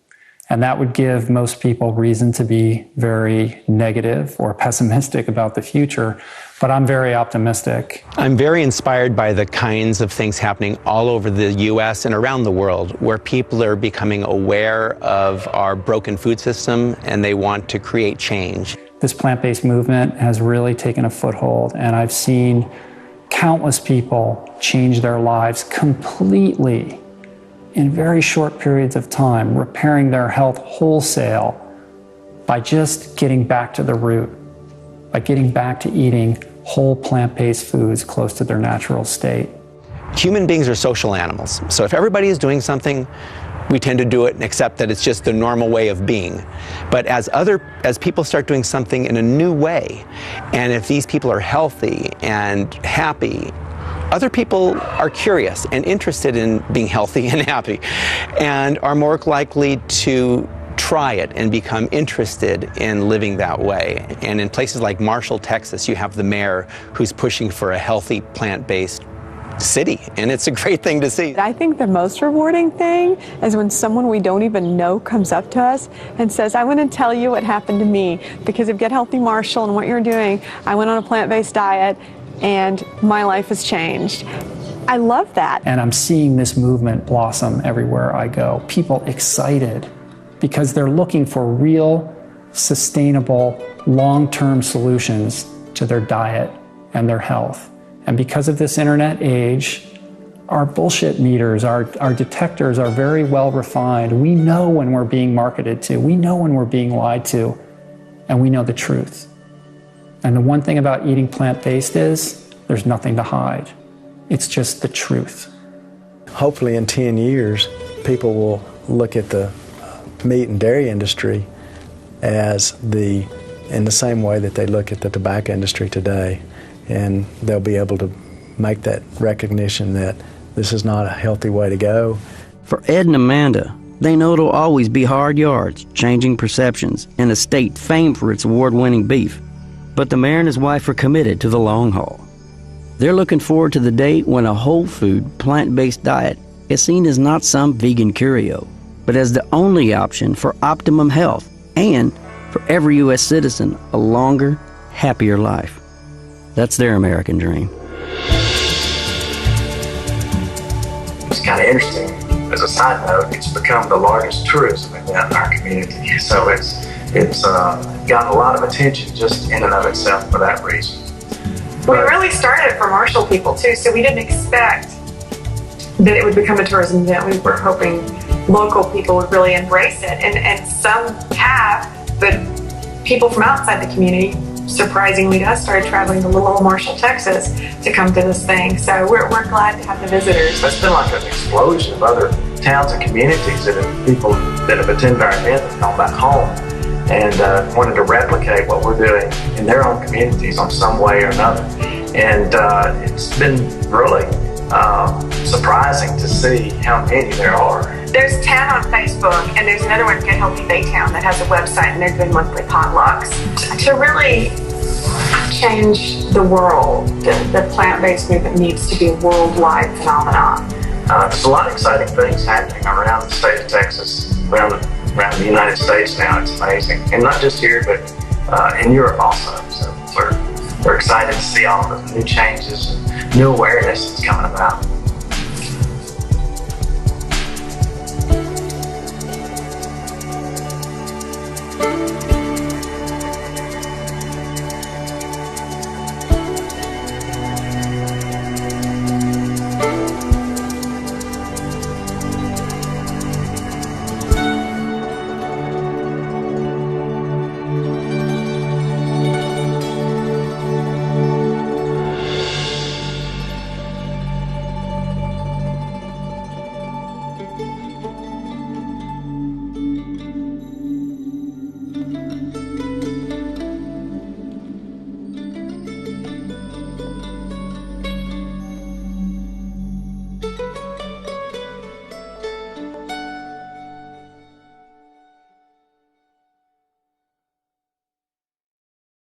And that would give most people reason to be very negative or pessimistic about the future, but I'm very optimistic. I'm very inspired by the kinds of things happening all over the U.S. and around the world, where people are becoming aware of our broken food system and they want to create change. This plant-based movement has really taken a foothold, and I've seen countless people change their lives completely in very short periods of time, repairing their health wholesale by just getting back to the root, by getting back to eating whole plant-based foods close to their natural state. Human beings are social animals, so if everybody is doing something, we tend to do it and accept that it's just the normal way of being. But as people start doing something in a new way, and if these people are healthy and happy, other people are curious and interested in being healthy and happy, and are more likely to try it and become interested in living that way. And in places like Marshall, Texas, you have the mayor who's pushing for a healthy, plant-based city, and it's a great thing to see. I think the most rewarding thing is when someone we don't even know comes up to us and says, I want to tell you what happened to me because of Get Healthy Marshall and what you're doing. I went on a plant-based diet and my life has changed. I love that. And I'm seeing this movement blossom everywhere I go. People excited because they're looking for real, sustainable, long-term solutions to their diet and their health. And because of this internet age, our bullshit meters, our detectors are very well refined. We know when we're being marketed to, we know when we're being lied to, and we know the truth. And the one thing about eating plant-based is there's nothing to hide. It's just the truth. Hopefully in 10 years, people will look at the meat and dairy industry as in the same way that they look at the tobacco industry today. And they'll be able to make that recognition that this is not a healthy way to go. For Ed and Amanda, they know it'll always be hard yards, changing perceptions, in a state famed for its award-winning beef. But the mayor and his wife are committed to the long haul. They're looking forward to the day when a whole food, plant-based diet is seen as not some vegan curio, but as the only option for optimum health and, for every U.S. citizen, a longer, happier life. That's their American dream. It's kind of interesting. As a side note, it's become the largest tourism event in our community. So it's gotten a lot of attention just in and of itself for that reason. We really started for Marshall people too, so we didn't expect that it would become a tourism event. We were hoping local people would really embrace it, and some have, but people from outside the community, surprisingly to us, started traveling to little old Marshall, Texas to come to this thing. So we're glad to have the visitors. It's been like an explosion of other towns and communities that people that have attended our event have gone back home and wanted to replicate what we're doing in their own communities on some way or another. And it's been really surprising to see how many there are. There's 10 on Facebook, and there's another one, Get Healthy Baytown, that has a website, and they're doing monthly potlucks. To really change the world, the plant-based movement needs to be a worldwide phenomenon. There's a lot of exciting things happening around the state of Texas, around the United States now. It's amazing. And not just here, but in Europe also. So we're excited to see all the new changes and new awareness that's coming about.